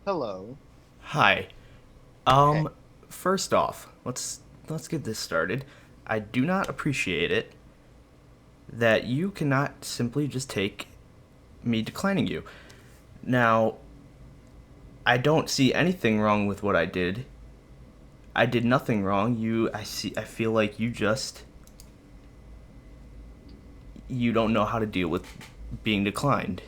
Hello. Hi. Hey. Um, First off, let's get this started. I do not appreciate it that you cannot simply just take me declining you. Now, I don't see anything wrong with what I did. I did nothing wrong. I feel like you don't know how to deal with being declined.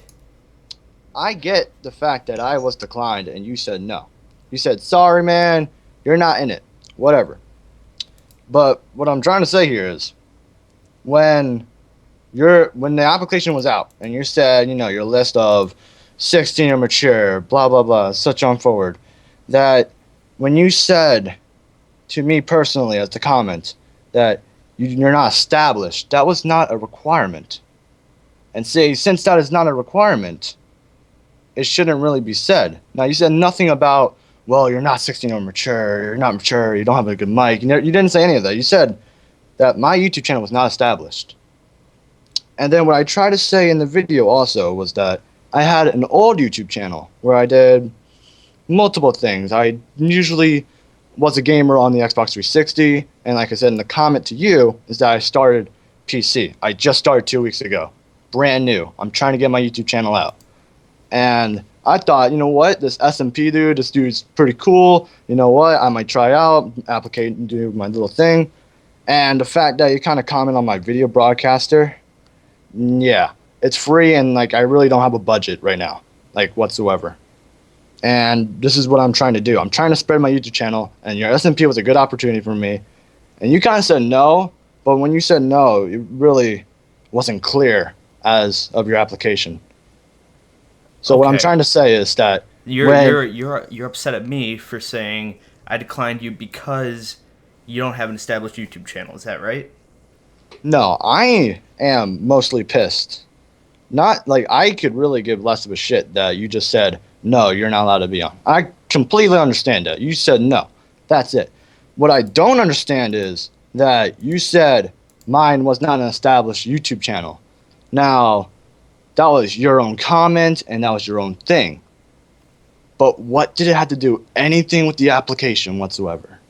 I get the fact that I was declined and you said no. You said, sorry, man, you're not in it. Whatever. But what I'm trying to say here is when when the application was out and you said, your list of 16 or mature, blah blah blah, such on forward, that when you said to me personally as the comment that you're not established, that was not a requirement. And say since that is not a requirement, it shouldn't really be said. Now, you said nothing about, well, you're not 16 or mature, you're not mature, you don't have a good mic. You didn't say any of that. You said that my YouTube channel was not established. And then what I tried to say in the video also was that I had an old YouTube channel where I did multiple things. I usually was a gamer on the Xbox 360, and like I said in the comment to you, is that I started PC. I just started 2 weeks ago. Brand new. I'm trying to get my YouTube channel out. And I thought, you know what, this SMP dude, this dude's pretty cool. You know what, I might try out, applicate, and do my little thing. And the fact that you kind of comment on my video broadcaster, yeah, it's free and like I really don't have a budget right now, like whatsoever. And this is what I'm trying to do. I'm trying to spread my YouTube channel, and your SMP was a good opportunity for me. And you kind of said no, but when you said no, it really wasn't clear as of your application. So what I'm Okay. trying to say is that You're when you're you're you're upset at me for saying I declined you because you don't have an established YouTube channel. Is that right? no, I am mostly pissed. Not like I could really give less of a shit that you just said no, you're not allowed to be on. I completely understand that. You said no. That's it. What I don't understand is that you said mine was not an established YouTube channel. Now, that was your own comment and that was your own thing. But what did it have to do anything with the application whatsoever?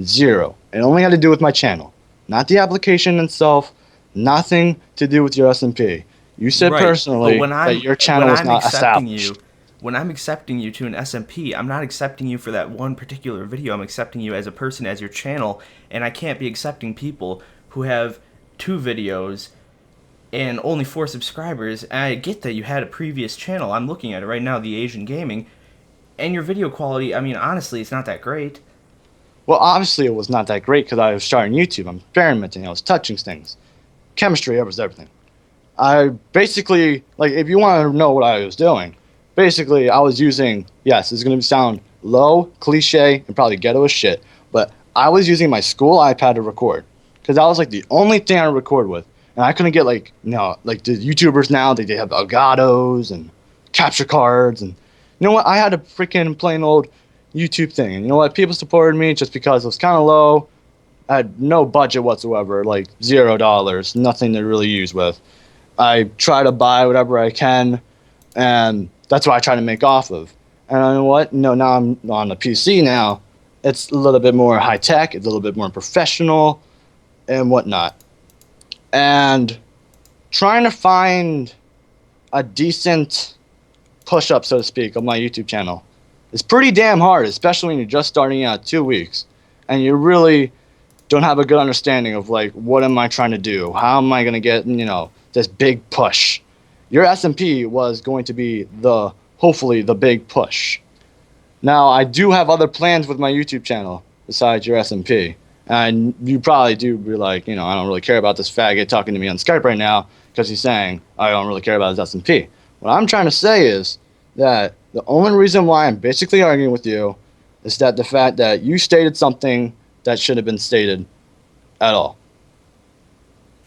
Zero. It only had to do with my channel, not the application itself. Nothing to do with your SMP. You said Right. But personally that your when channel was I'm not accepting you, established. when I'm accepting you to an SMP, I'm not accepting you for that one particular video. I'm accepting you as a person, as your channel, and I can't be accepting people who have two videos and only four subscribers. And I get that you had a previous channel. I'm looking at it right now, the Asian Gaming, and your video quality. I mean, honestly, it's not that great. Well, obviously it was not that great because I was starting YouTube. I'm experimenting. I was touching things. Chemistry, that was everything. I basically, like, if you want to know what I was doing, basically I was using, yes, it's going to sound low, cliche, and probably ghetto as shit, but I was using my school iPad to record because that was like the only thing I record with. And I couldn't get like, like the YouTubers now, they have Elgatos and capture cards. And you know what? I had a freaking plain old YouTube thing. And you know what? People supported me just because it was kind of low. I had no budget whatsoever, like $0, nothing to really use with. I try to buy whatever I can, and that's what I try to make off of. And you know what? No, now I'm on the PC now. It's a little bit more high tech, it's a little bit more professional, and whatnot. And trying to find a decent push up, so to speak, on my YouTube channel is pretty damn hard, especially when you're just starting out 2 weeks and you really don't have a good understanding of like what am I trying to do? How am I going to get this big push? Your SMP was going to be the hopefully the big push. Now I do have other plans with my YouTube channel besides your SMP, and you probably do be like, I don't really care about this faggot talking to me on Skype right now because he's saying I don't really care about his SMP. What I'm trying to say is that the only reason why I'm basically arguing with you is that the fact that you stated something that should have been stated at all.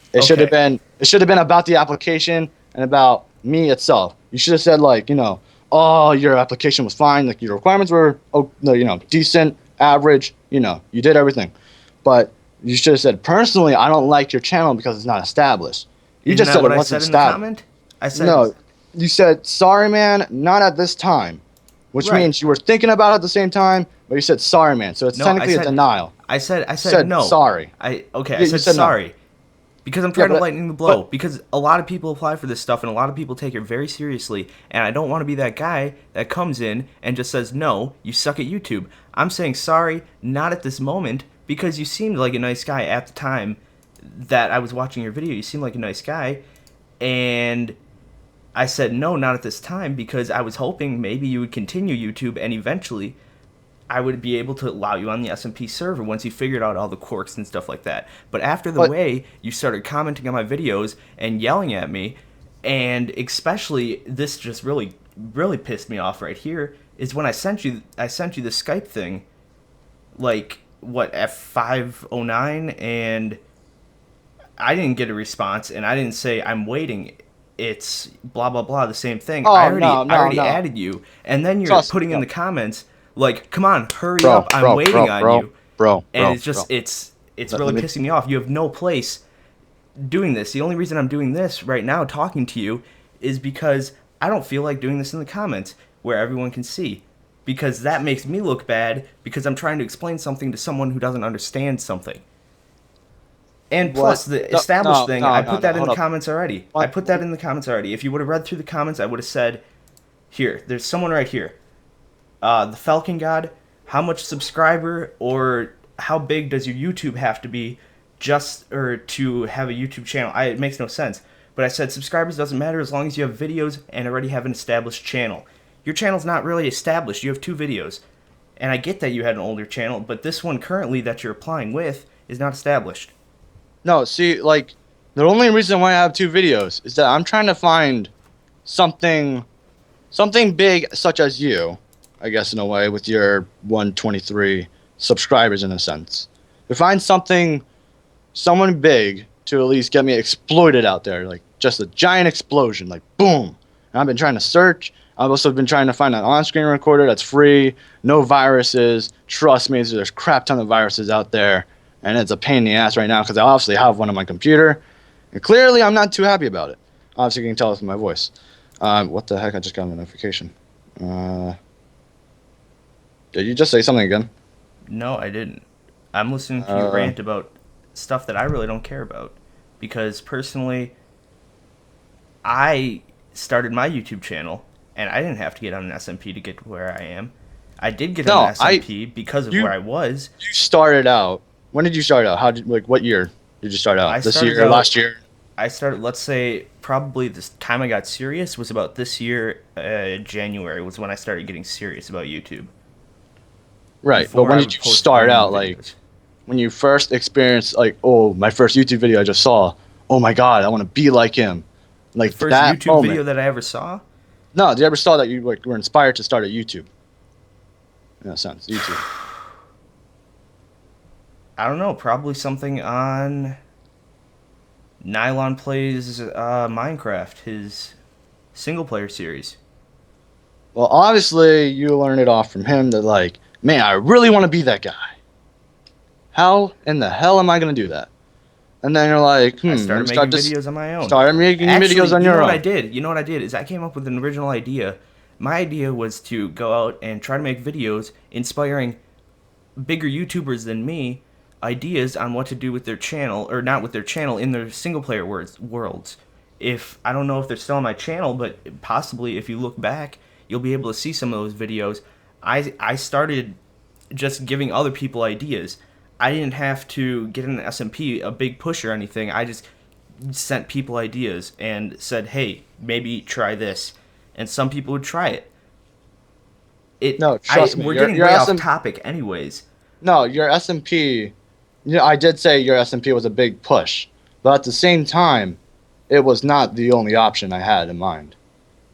Okay. It should have been about the application and about me itself. You should have said like, oh, your application was fine, like your requirements were decent, average, you did everything. But you should have said personally, I don't like your channel because it's not established. You Isn't just that said it what I wasn't said in the established. comment? I said, No, you said sorry man, not at this time. which Right. means you were thinking about it at the same time, but you said sorry, man. So it's No, I technically a said denial. I said You said no. sorry. I Yeah, you said said no. sorry because I'm Yeah, trying to lighten the blow. but Because a lot of people apply for this stuff and a lot of people take it very seriously, and I don't want to be that guy that comes in and just says no, you suck at YouTube. I'm saying sorry, not at this moment, because you seemed like a nice guy at the time that I was watching your video. You seemed like a nice guy, and I said no, not at this time, because I was hoping maybe you would continue YouTube and eventually I would be able to allow you on the SMP server once you figured out all the quirks and stuff like that. But after the but way you started commenting on my videos and yelling at me, and especially this just really pissed me off right here, is when I sent you the Skype thing, like what, at 5:09, and I didn't get a response, and I didn't say I'm waiting. It's blah blah blah, the same thing. oh no, I no, already no. added you, and then you're Trust me, putting in no. the comments like, "Come on, hurry Bro, up! I'm bro, bro, waiting on bro, you." bro, And bro, it's just bro. it's Let really me. pissing me off. You have no place doing this. The only reason I'm doing this right now, talking to you, is because I don't feel like doing this in the comments where everyone can see. Because that makes me look bad because I'm trying to explain something to someone who doesn't understand something. And What? plus, the No, established no, thing, no, I no, put no. that in Hold the up. comments already. I What? put that in the comments already. If you would have read through the comments, I would have said, here, there's someone right here. The Falcon God, how much subscriber or how big does your YouTube have to be just or to have a YouTube channel? It makes no sense. But I said subscribers doesn't matter as long as you have videos and already have an established channel. Your channel's not really established. You have 2 videos. And I get that you had an older channel, but this one currently that you're applying with is not established. No, see, like, the only reason why I have 2 videos is that I'm trying to find something, something big, such as you, I guess, in a way, with your 123 subscribers, in a sense. To find something, someone big to at least get me exploited out there, like just a giant explosion, like boom. And I've been trying to search. I've also been trying to find an on-screen recorder that's free, no viruses. Trust me, there's crap ton of viruses out there, and it's a pain in the ass right now because I obviously have one on my computer, and clearly I'm not too happy about it. Obviously, you can tell it from my voice. What the heck? I just got a notification. Did you just say something again? No, I didn't. I'm listening to you Uh, rant about stuff that I really don't care about. Because personally, I started my YouTube channel and I didn't have to get on an SMP to get to where I am. I did get on no, an SMP because of you where I was. you started out. When did you start out? How did what year did you start out? I This started year, out last year? I started, let's say, probably this time I got serious was about this year, January was when I started getting serious about YouTube. Right, but Before when I did would you post start random out? Like videos. when you first experienced, like, oh, my first YouTube video I just saw. Oh my God, I want to be like him. The Like first that YouTube moment. video that I ever saw, No, did you ever saw that you like were inspired to start a YouTube? In a sense, YouTube. I don't know, probably something on Nylon Plays Minecraft, his single player series. Well, obviously you learned it off from him that like, man, I really want to be that guy. How in the hell am I gonna do that? And then you're like, I let started me start making this. videos on my own. Started making videos Actually, on you know your what I own. did? You know what I did is I came up with an original idea. My idea was to go out and try to make videos inspiring bigger YouTubers than me ideas on what to do with their channel, or not with their channel, in their single player worlds. If I don't know if they're still on my channel, but possibly if you look back, you'll be able to see some of those videos. I started just giving other people ideas. I didn't have to get an SMP, a big push or anything. I just sent people ideas and said, "Hey, maybe try this," and some people would try it. No, trust me. We're getting Your way off SM, topic, anyways. no, your SMP. You know, I did say your SMP was a big push, but at the same time, it was not the only option I had in mind.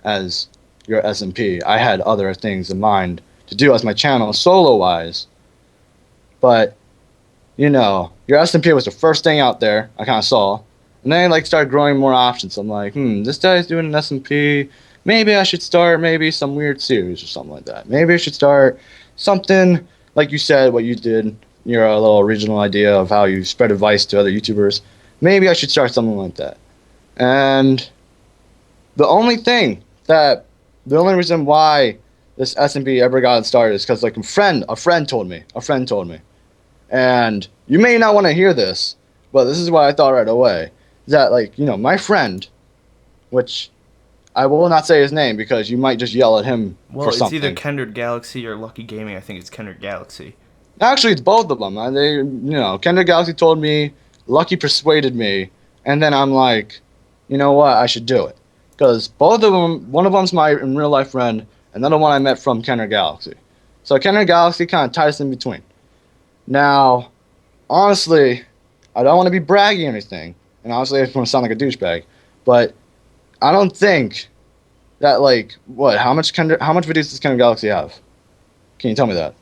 As your SMP, I had other things in mind to do as my channel solo wise. But you know, your SMP was the first thing out there I kind of saw, and then I like started growing more options. I'm like, this guy's doing an SMP. Maybe I should start maybe some weird series or something like that. Maybe I should start something like you said, what you did, your little original idea of how you spread advice to other YouTubers. Maybe I should start something like that. And the only thing that, the only reason why this SMP ever got started is because like a friend told me, and you may not want to hear this, but this is what I thought right away. Is that like my friend, which I will not say his name because you might just yell at him Well, for it's either something. Kindred Galaxy or Lucky Gaming. I think it's Kindred Galaxy. Actually, it's both of them. Kendrick Galaxy told me, Lucky persuaded me, and then I'm like, you know what, I should do it. Because both of them, one of them's my in real life friend, another one I met from Kendrick Galaxy. So Kendrick Galaxy kind of ties in between. Now, honestly, I don't want to be braggy or anything, and honestly, I just want to sound like a douchebag, but I don't think that like how much videos does Kendrick Galaxy have? Can you tell me that?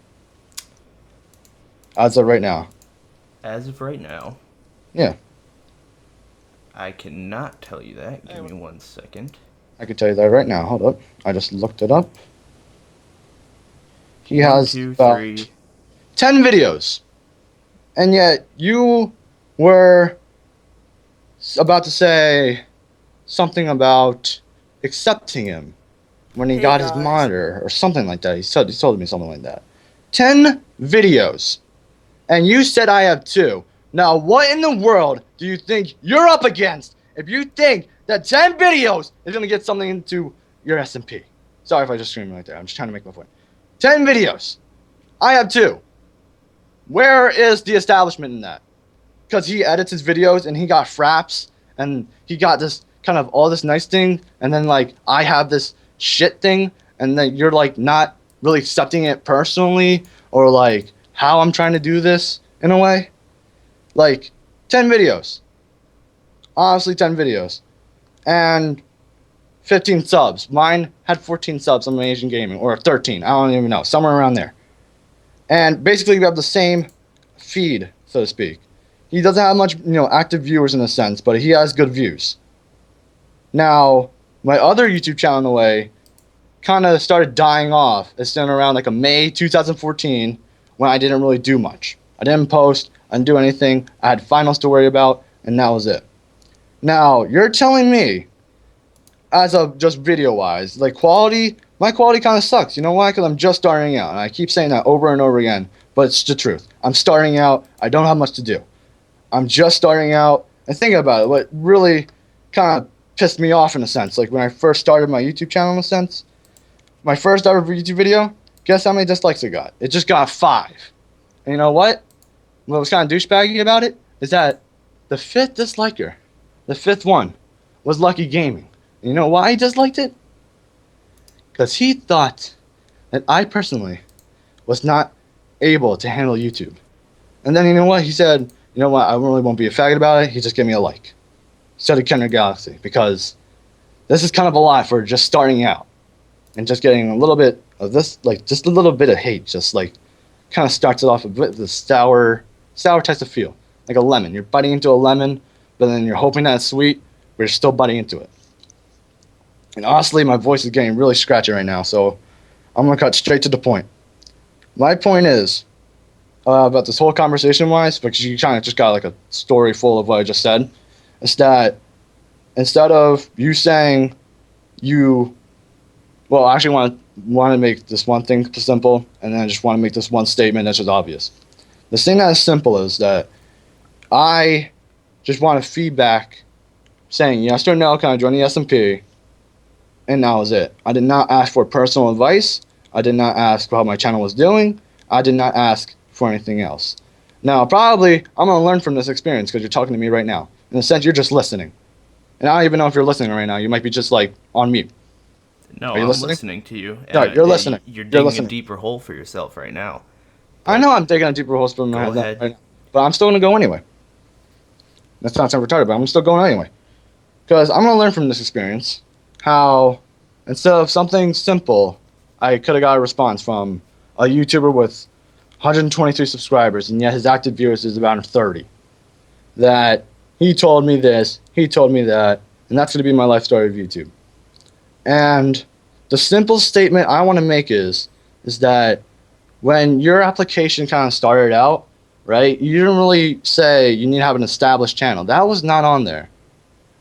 As of right now. As of right now, Yeah, I cannot tell you that. Give me 1 second. I can tell you that right now. Hold up. I just looked it up. He 1, has 2, about 3. 10 videos. And yet you were about to say something about accepting him when he got his monitor or something like that. He told me something like that. 10 videos. And you said I have 2. Now, what in the world do you think you're up against if you think that 10 videos is going to get something into your SMP? Sorry if I just screamed like that. I'm just trying to make my point. 10 videos. I have 2. Where is the establishment in that? Because he edits his videos and he got fraps and he got this kind of all this nice thing, and then like I have this shit thing, and then you're like not really accepting it personally or like how I'm trying to do this in a way. Like 10 videos. Honestly, 10 videos. And 15 subs. Mine had 14 subs on Asian Gaming, or 13. I don't even know. Somewhere around there. And basically, we have the same feed, so to speak. He doesn't have much, active viewers in a sense, but he has good views. Now, my other YouTube channel, in a way, kind of started dying off. It's been around like a May 2014 when I didn't really do much. I didn't post. I didn't do anything. I had finals to worry about, and that was it. Now, you're telling me, as of just video-wise, like quality, my quality kind of sucks. You know why? Because I'm just starting out, and I keep saying that over and over again, but it's the truth. I'm starting out. I don't have much to do. I'm just starting out, and thinking about it, what really kind of pissed me off in a sense, like when I first started my YouTube channel in a sense, my first ever YouTube video, guess how many dislikes it got? It just got 5. And you know what? What was kind of douchebaggy about it is that the 5th disliker, the 5th one, was Lucky Gaming. And you know why he disliked it? Because he thought that I personally was not able to handle YouTube. And then you know what? He said, you know what? I really won't be a faggot about it. He just gave me a like. Instead of Kendrick Galaxy. Because this is kind of a lot for just starting out. And just getting a little bit of this, like just a little bit of hate. Just like kind of starts it off a bit of the sour type of feel. Like a lemon. You're biting into a lemon, but then you're hoping that it's sweet, but you're still biting into it. And honestly, my voice is getting really scratchy right now, so I'm going to cut straight to the point. My point is, about this whole conversation-wise, because you kind of just got like a story full of what I just said, is that instead of you saying well, I actually want to make this one thing simple, and then I just want to make this one statement that's just obvious. The thing that is simple is that I just want feedback saying yes or no, can I join the SMP? And that was it. I did not ask for personal advice. I did not ask for how my channel was doing. I did not ask for anything else. Now, probably, I'm going to learn from this experience because you're talking to me right now. In a sense, you're just listening. And I don't even know if you're listening right now. You might be just, like, on mute. No, Are you I'm listening? to you. No, you're listening. You're You're digging listening. a deeper hole for yourself right now. I know I'm taking a deeper hole in my Go head ahead. right now. But I'm still going to go anyway. That sounds retarded, but I'm still going anyway. Because I'm going to learn from this experience how instead of something simple, I could have got a response from a YouTuber with 123 subscribers, and yet his active viewers is about 30. That he told me this, he told me that, and that's going to be my life story of YouTube. And the simple statement I want to make is that when your application kind of started out, right, you didn't really say you need to have an established channel. That was not on there.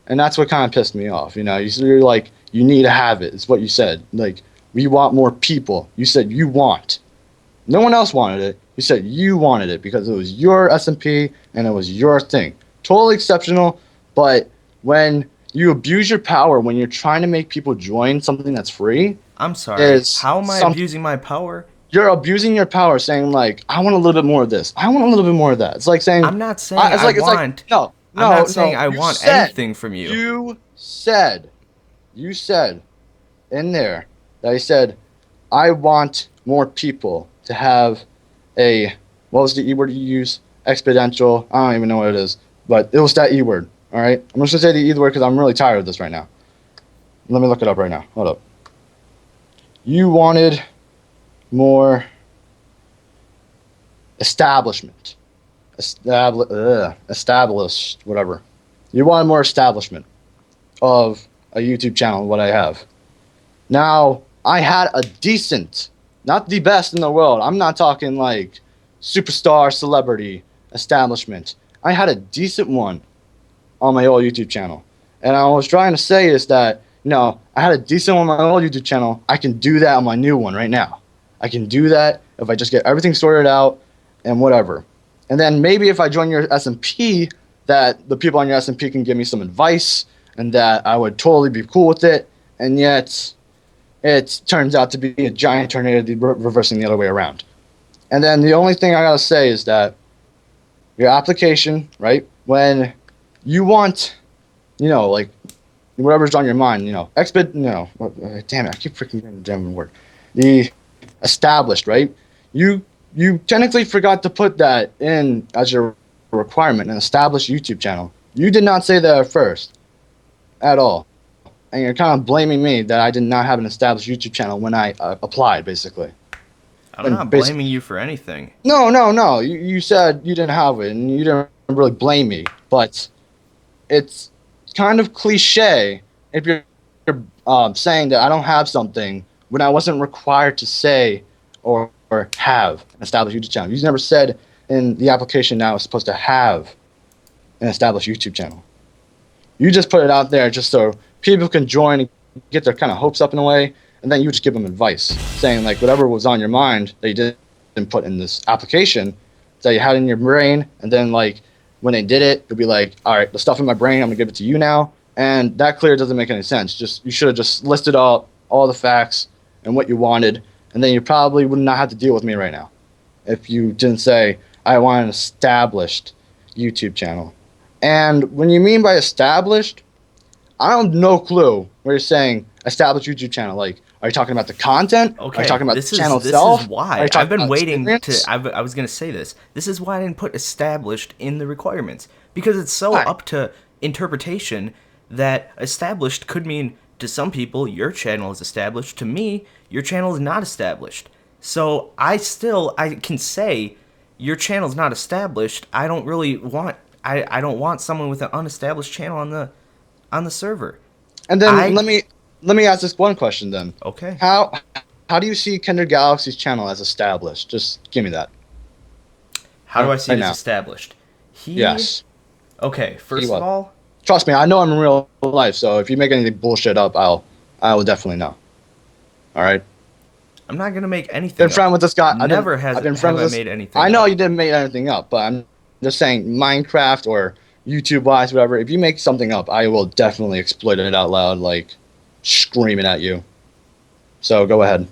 And that's what kind of pissed me off. You're like, you need to have it. It's what you said. Like, we want more people. You said you want. No one else wanted it. You said you wanted it because it was your SMP and it was your thing. Totally exceptional, but when you abuse your power when you're trying to make people join something that's free, I'm sorry. is How am I some abusing my power? you're abusing your power saying like I want a little bit more of this. I want a little bit more of that. It's like saying I'm not saying I it's like want. no, I'm no, not saying no. I You want said anything from you. you said in there that I said I want more people to have a what was the E word you use? Exponential. I don't even know what it is, but it was that E word. All right, I'm just gonna say the E word because I'm really tired of this right now. Let me look it up right now. Hold up. You wanted more establishment. Established, whatever. You wanted more establishment of a YouTube channel, what I have. Now, I had a decent, not the best in the world. I'm not talking like superstar celebrity establishment. I had a decent one on my old YouTube channel. And I was trying to say is that, I had a decent one on my old YouTube channel. I can do that on my new one right now. I can do that if I just get everything sorted out and whatever. And then maybe if I join your SMP, that the people on your SMP can give me some advice and that I would totally be cool with it. And yet it turns out to be a giant tornado reversing the other way around. And then the only thing I gotta say is that your application, right, when you want, like whatever's on your mind, damn it, I keep freaking getting the German word. The established, right? You technically forgot to put that in as your requirement, an established YouTube channel. You did not say that at first, at all. And you're kind of blaming me that I did not have an established YouTube channel when I applied, basically. I'm not blaming you for anything. No. You said you didn't have it, and you didn't really blame me. But it's kind of cliche if you're saying that I don't have something when I wasn't required to say or have an established YouTube channel. You never said in the application now I was supposed to have an established YouTube channel. You just put it out there just so people can join and get their kind of hopes up in a way, and then you just give them advice, saying like whatever was on your mind that you didn't put in this application that you had in your brain, and then like when they did it, it'd be like, all right, the stuff in my brain, I'm gonna give it to you now, and that clearly doesn't make any sense. Just you should have just listed all the facts and what you wanted, and then you probably would not have to deal with me right now if you didn't say I want an established YouTube channel. And when you mean by established, I have no clue what you're saying. Established YouTube channel. Like, are you talking about the content? Okay, Are you talking about the channel this itself? is why Are you talking I've been about waiting experience? I was gonna say this. This is why I didn't put established in the requirements, because it's so Why? up to interpretation that established could mean to some people your channel is established. To me, your channel is not established. So I can say your channel's not established. I don't want someone with an unestablished channel on the server. And then let me ask this one question then. Okay. How do you see Kindred Galaxy's channel as established? Just give me that. How do I see Right it now. as established? Yes. Okay, first He of was. all, Trust me, I know him in real life, so if you make any bullshit up, I will definitely know. All right. I'm not gonna make anything Been up. friend with this guy. I've Never been friends with this. made anything I know up. you didn't make anything up, but I'm just saying Minecraft or YouTube wise, whatever. If you make something up, I will definitely exploit it out loud, like screaming at you. So go ahead.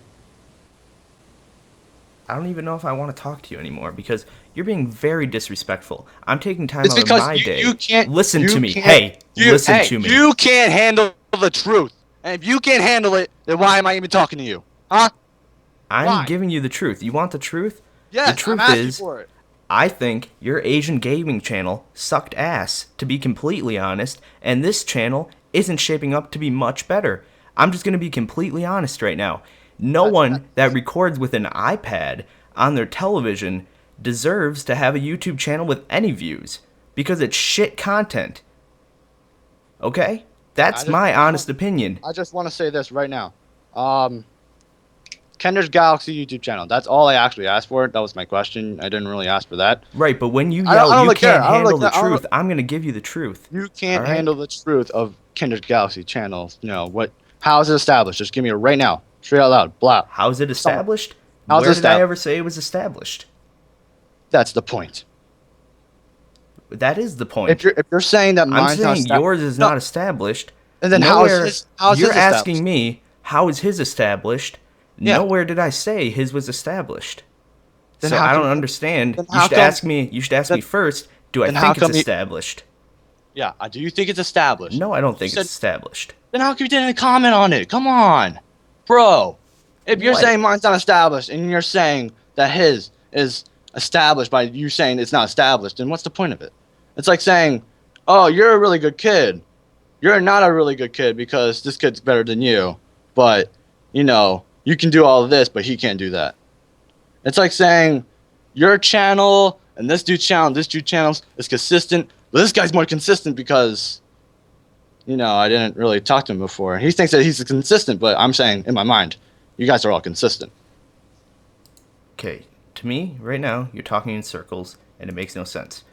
I don't even know if I want to talk to you anymore because you're being very disrespectful. I'm taking time It's out of because my day. you can't Listen you to me. can't- Hey, you- listen hey, to me. You can't handle the truth, and if you can't handle it, then why am I even talking to you? Huh? I'm why? giving you the truth. You want the truth? Yes, the truth I'm asking is, for it. I think your Asian gaming channel sucked ass, to be completely honest, and this channel isn't shaping up to be much better. I'm just going to be completely honest right now. No one that records with an iPad on their television deserves to have a YouTube channel with any views because it's shit content. Okay? That's my honest opinion. I just want to say this right now. Kender's Galaxy YouTube channel. That's all I actually asked for. That was my question. I didn't really ask for that. Right, but when you I yell don't you really care. can't I don't handle really the care. I don't truth, I'm going to give you the truth. You can't All right? handle the truth of Kender's Galaxy channel. How is it established? Just give me it right now. Straight out loud. Blah. How's it Someone. established? How's Where it did I established? ever say it was established? That's the point. That is the If point. you're saying that I'm mine's not saying yours is no, not established. and then Nowhere. how's You're his established? asking me how is his established. Yeah. Nowhere did I say his was established. Then So how I come? don't understand. Then You how should come? ask me. You should ask Then, me first. Do I then how think it's come you? established? Yeah. Do you think it's established? No, I don't You think said. it's established. Then how come you didn't comment on it? Come on, bro. If you're What? saying mine's not established and you're saying that his is established by you saying it's not established, then what's the point of it? It's like saying, "Oh, you're a really good kid. You're not a really good kid because this kid's better than you, but you can do all of this, but he can't do that." It's like saying your channel and this dude's channel is consistent, but this guy's more consistent because I didn't really talk to him before. He thinks that he's consistent, but I'm saying in my mind, you guys are all consistent. Okay, to me, right now, you're talking in circles, and it makes no sense.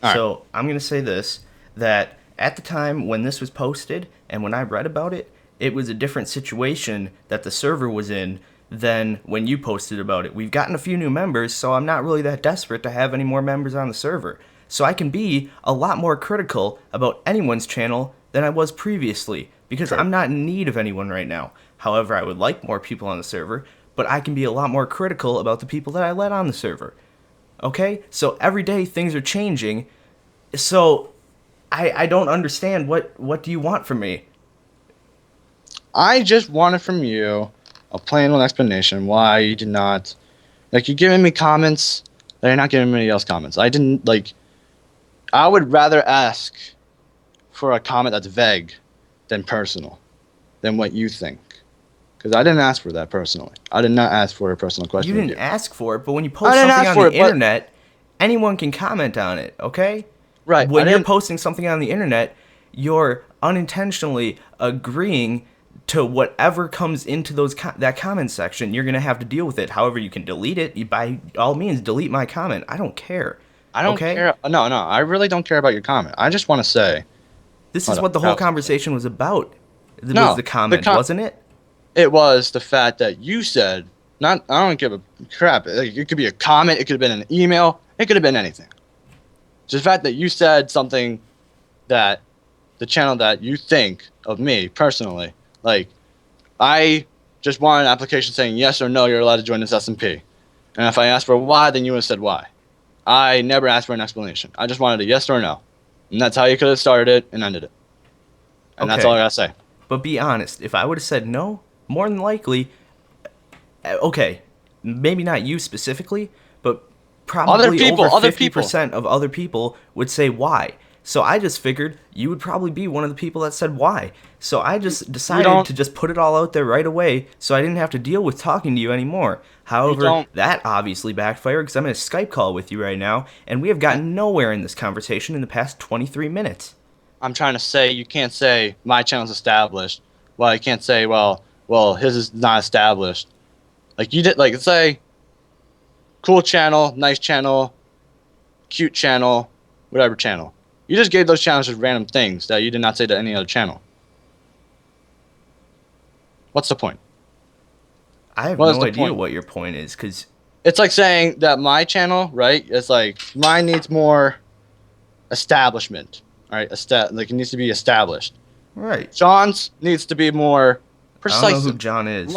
All right. So I'm going to say this, that at the time when this was posted, and when I read about it, it was a different situation that the server was in than when you posted about it. We've gotten a few new members, so I'm not really that desperate to have any more members on the server. So I can be a lot more critical about anyone's channel than I was previously, because Sure. I'm not in need of anyone right now. However, I would like more people on the server, but I can be a lot more critical about the people that I let on the server. Okay? So every day things are changing. So I don't understand what do you want from me? I just wanted from you a plain old explanation why you did not, you're giving me comments that you're not giving anybody else comments. I would rather ask for a comment that's vague than personal, than what you think. Because I didn't ask for that personally. I did not ask for a personal question. You from didn't ask for it, but when you post didn't something ask on for the it, but- internet, anyone can comment on it, okay? Right. When I you're didn't- posting something on the internet, you're unintentionally agreeing to whatever comes into that comment section. You're going to have to deal with it. However, you can delete it. You, by all means, delete my comment. I don't care. I don't okay? care. No, I really don't care about your comment. I just want to say, This Hold is up. what the whole Oh. conversation was about. It No, was the comment, wasn't it? it was the fact that you said, I don't give a crap. It could be a comment. It could have been an email. It could have been anything. Just the fact that you said something that the channel that you think of me personally, I just want an application saying yes or no, you're allowed to join this SMP. And if I asked for why, then you would have said why. I never asked for an explanation. I just wanted a yes or no. And that's how you could have started it and ended it. And that's Okay. all I gotta say. But be honest. If I would have said no, more than likely, okay, maybe not you specifically, but probably over 50% of other people would say why. So I just figured you would probably be one of the people that said why. So I just decided to just put it all out there right away so I didn't have to deal with talking to you anymore. However, that obviously backfired because I'm in a Skype call with you right now, and we have gotten nowhere in this conversation in the past 23 minutes. I'm trying to say you can't say my channel's established. Well, you can't say, well, his is not established. You did, say, cool channel, nice channel, cute channel, whatever channel. You just gave those channels just random things that you did not say to any other channel. What's the point? I have no idea what your point is, because it's like saying that my channel, right? It's like mine needs more establishment, right? It needs to be established. Right. Sean's needs to be more precise. I don't know who John is.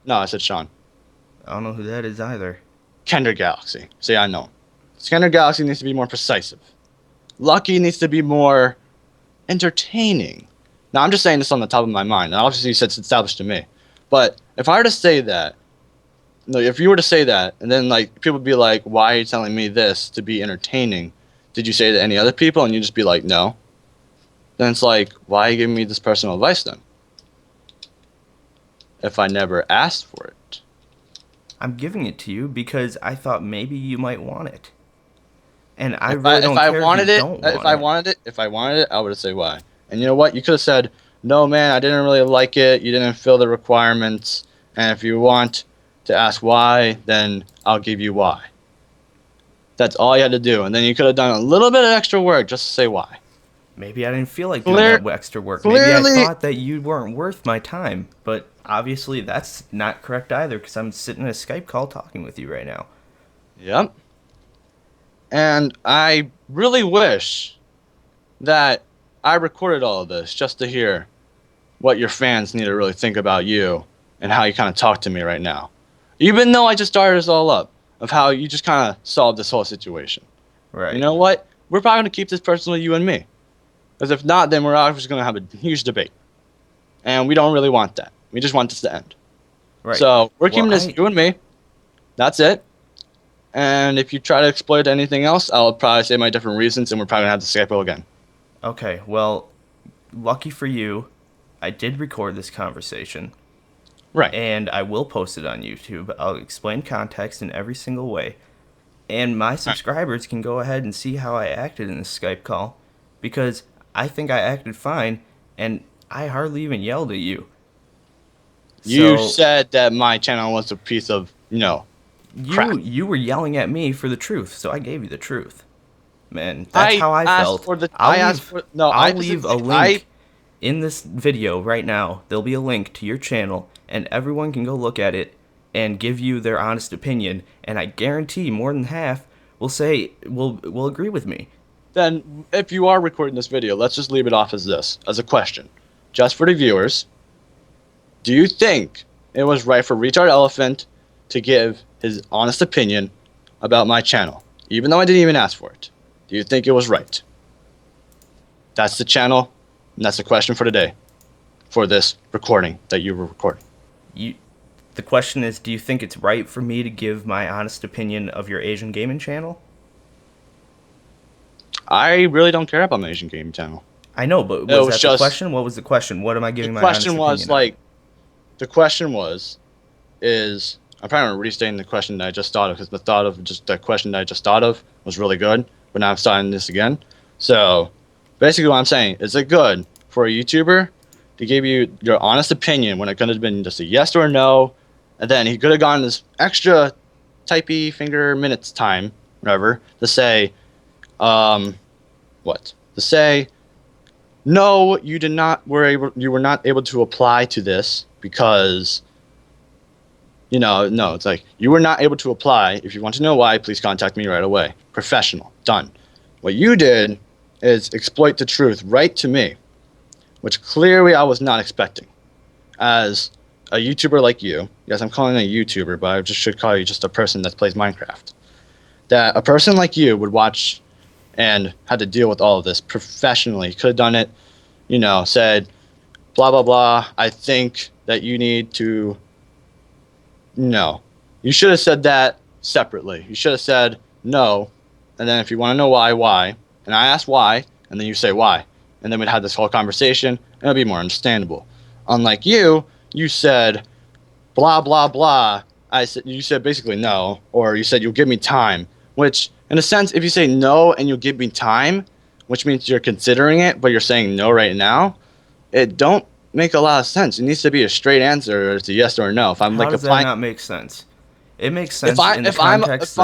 No, I said Sean. I don't know who that is either. Kender Galaxy. See, I know. Kender Galaxy needs to be more precise. Lucky needs to be more entertaining. Now, I'm just saying this on the top of my mind. And obviously, you said it's established to me. But if I were to say that, if you were to say that, and then people would be like, why are you telling me this to be entertaining? Did you say it to any other people? And you just be like, no. Then it's like, why are you giving me this personal advice then? If I never asked for it. I'm giving it to you because I thought maybe you might want it. And I really don't care if you don't want it. If I wanted it, I would say why. And you know what? You could have said, no, man, I didn't really like it. You didn't fill the requirements. And if you want to ask why, then I'll give you why. That's all you had to do. And then you could have done a little bit of extra work just to say why. Maybe I didn't feel like doing that extra work. Maybe I thought that you weren't worth my time. But Obviously, that's not correct either, because I'm sitting in a Skype call talking with you right now. Yep. And I really wish that I recorded all of this just to hear what your fans need to really think about you and how you kind of talk to me right now. Even though I just started this all up, of how you just kind of solved this whole situation. Right. You know what? We're probably going to keep this personally, you and me. Because if not, then we're obviously going to have a huge debate. And we don't really want that. We just want this to end. Right. So we're keeping Well, this you and me. That's it. And if you try to exploit anything else, I'll probably say my different reasons, and we're probably going to have to Skype again. Okay, well, lucky for you, I did record this conversation. Right. And I will post it on YouTube. I'll explain context in every single way. And my subscribers can go ahead and see how I acted in this Skype call. Because I think I acted fine, and I hardly even yelled at you. You So, said that my channel was a piece of, crap. you were yelling at me for the truth, so I gave you the truth. Man, that's how I felt. I'll leave a link in this video right now. There'll be a link to your channel, and everyone can go look at it and give you their honest opinion. And I guarantee more than half will agree with me. Then, if you are recording this video, let's just leave it off as this, as a question, just for the viewers. Do you think it was right for Retard Elephant to give his honest opinion about my channel, even though I didn't even ask for it? Do you think it was right? That's the channel, and that's the question for today, for this recording that you were recording. The question is, do you think it's right for me to give my honest opinion of your Asian gaming channel? I really don't care about my Asian gaming channel. I know, but was that the question? What was the question? What am I giving my honest opinion on? The question was, I'm probably restating the question that I just thought of, because the question that I just thought of was really good, but now I'm starting this again. So, basically what I'm saying, is it good for a YouTuber to give you your honest opinion when it could have been just a yes or a no, and then he could have gotten this extra typey finger minutes time, whatever, to say, no, you were not able to apply to this because, no, it's like, you were not able to apply. If you want to know why, please contact me right away. Professional. Done. What you did is exploit the truth right to me, which clearly I was not expecting. As a YouTuber like you, yes, I'm calling you a YouTuber, but I just should call you just a person that plays Minecraft. That a person like you would watch and had to deal with all of this professionally. Could have done it, said, blah, blah, blah. I think that you need to, no. You should have said that separately. You should have said no, and then if you want to know why, and I ask why, and then you say why. And then we'd have this whole conversation, and it'd be more understandable. Unlike you said, blah, blah, blah. You said basically no, or you said you'll give me time, which, in a sense, if you say no and you'll give me time, which means you're considering it, but you're saying no right now, it don't make a lot of sense. It needs to be a straight answer, or it's a yes or a no. If I'm How does that not make sense? It makes sense in the context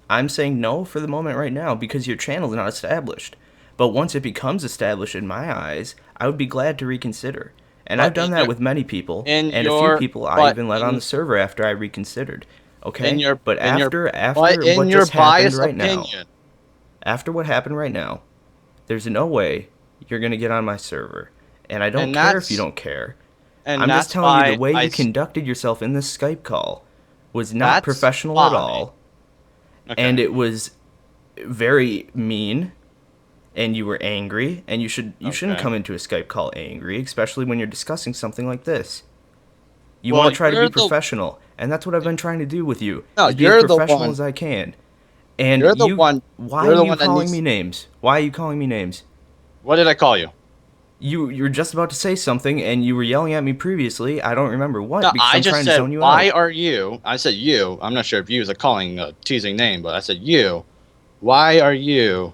I'm saying no for the moment right now because your channel is not established. But once it becomes established in my eyes, I would be glad to reconsider. And I've done that with many people, and a few people I even let on the server after I reconsidered. Okay, but after what just happened right now, after what happened right now, there's no way you're gonna get on my server, and I don't care if you don't care. I'm just telling you the way you conducted yourself in this Skype call was not professional at all, and it was very mean, and you were angry, and you shouldn't come into a Skype call angry, especially when you're discussing something like this. You want to try to be professional, and that's what I've been trying to do with you. No, be as professional as I can. And why are you calling me names? Why are you calling me names? What did I call you? You were just about to say something, and you were yelling at me previously. I don't remember what. No, because I I'm just trying said, to zone you why out. are you? I said you. I'm not sure if you is a teasing name, but I said you. Why are you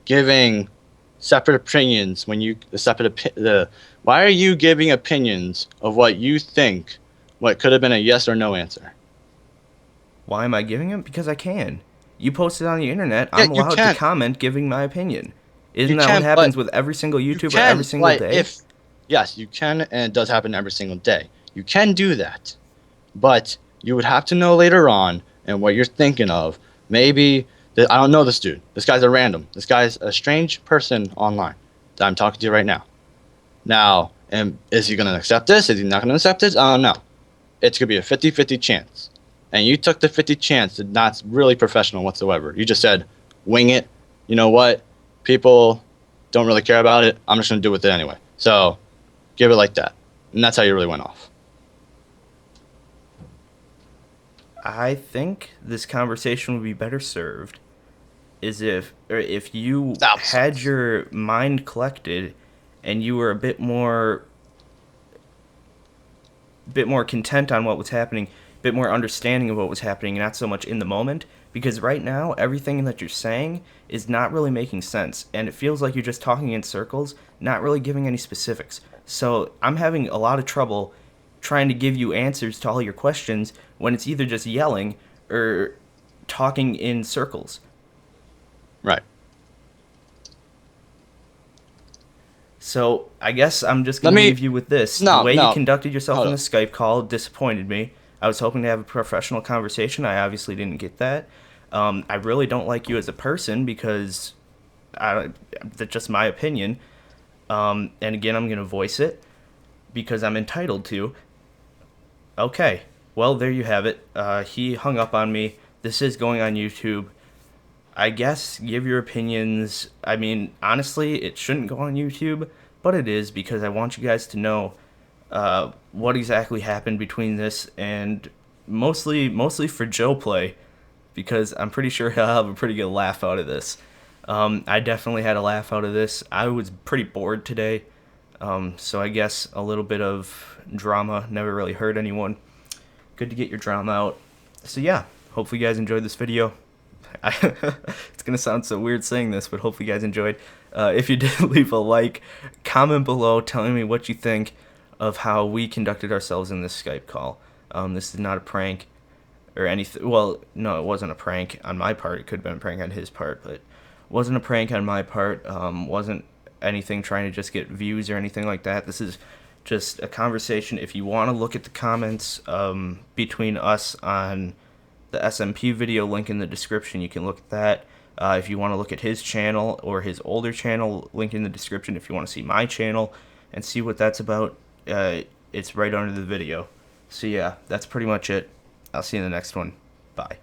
giving separate opinions when you why are you giving opinions of what you think what could have been a yes or no answer? Why am I giving them? Because I can. You posted on the internet. I'm allowed to comment giving my opinion. Isn't that what happens with every single YouTuber every single day? Yes, you can, and it does happen every single day. You can do that, but you would have to know later on and what you're thinking of. Maybe I don't know this dude. This guy's a random. This guy's a strange person online that I'm talking to right now. Now, and is he going to accept this? Is he not going to accept this? I don't know. It's going to be a 50-50 chance. And you took the 50 chance. It's not really professional whatsoever. You just said, wing it. You know what? People don't really care about it. I'm just going to do with it anyway. So give it like that. And that's how you really went off. I think this conversation would be better served is if you had your mind collected and you were a bit more content on what was happening, a bit more understanding of what was happening, not so much in the moment. Because right now, everything that you're saying is not really making sense, and it feels like you're just talking in circles, not really giving any specifics. So I'm having a lot of trouble trying to give you answers to all your questions when it's either just yelling or talking in circles. Right. So I guess I'm just going to leave you with this. No, the way no. you conducted yourself Hold in the up. Skype call disappointed me. I was hoping to have a professional conversation. I obviously didn't get that. I really don't like you as a person because that's just my opinion. And again, I'm going to voice it because I'm entitled to. Okay, well, there you have it. He hung up on me. This is going on YouTube. I guess give your opinions. I mean, honestly, it shouldn't go on YouTube, but it is because I want you guys to know what exactly happened between this, and mostly for Joe Play, because I'm pretty sure he'll have a pretty good laugh out of this. I definitely had a laugh out of this. I was pretty bored today, so I guess a little bit of drama never really hurt anyone. Good to get your drama out. So yeah, hopefully you guys enjoyed this video. It's gonna sound so weird saying this, but hopefully you guys enjoyed. If you did, leave a like, comment below telling me what you think of how we conducted ourselves in this Skype call. This is not a prank or anything. Well, no, it wasn't a prank on my part. It could have been a prank on his part, but it wasn't a prank on my part. Wasn't anything trying to just get views or anything like that. This is just a conversation. If you want to look at the comments between us on the SMP video, link in the description, you can look at that. If you want to look at his channel or his older channel, link in the description. If you want to see my channel and see what that's about, it's right under the video. So yeah, that's pretty much it. I'll see you in the next one. Bye.